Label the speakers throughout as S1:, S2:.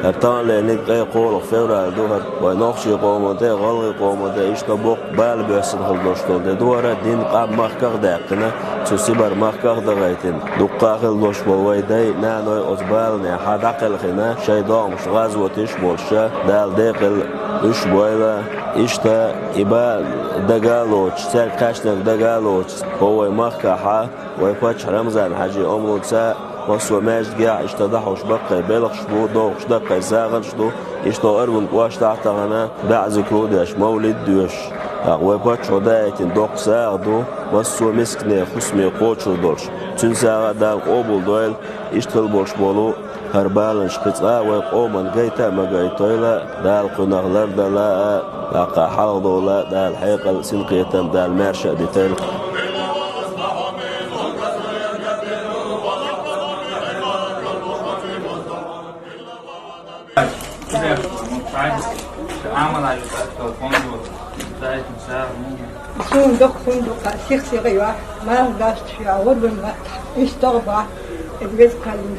S1: هرتان لأنك أي قول فورا دوهر ونقش قومته غلق قومته يشتبق بال بيحسن خلدوشتول دوهر دين قاب مخكر داقنا تسيبر مخكر دغيتين دقاق الدوش بويدي نانوي أزبال نحد عقل خنا شيداء مش غزوتش بولشا دال داقل إش بويلا إشتا إبا دقالوش سال قاشنك دقالوش هو مخكحة ويفتش رمزان حاجي أمرو تسا وصو ماجد قاع اشتضح وشبقى بلغ شبو دوغ شدقى زاغن شدو اشتو أرون قواش تحتغنا بعزك روداش مولد دوش ويباتش ودايتين دوغ ساغدو وصو مسكني خسمي قوتشو دولش تن ساغا داغ قوبل دويل اشتغل بولش بولو هربالنش قطعا ويقومن قيتا ما قيتويلا دال قناغلر دالا لاقا حلق دولا دال حيقل سنقيتم دال مارشا دي تلق
S2: صندوق سيخسيغيوا ما داست في عود ما يستغبى البيت كان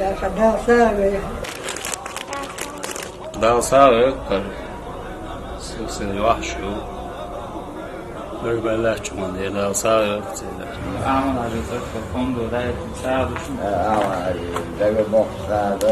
S3: دال ساوي سيخسيغيوا شو بربلا چون دال ساوي
S4: عمل على الفندق ده مساعد
S5: عمل على ده المقصد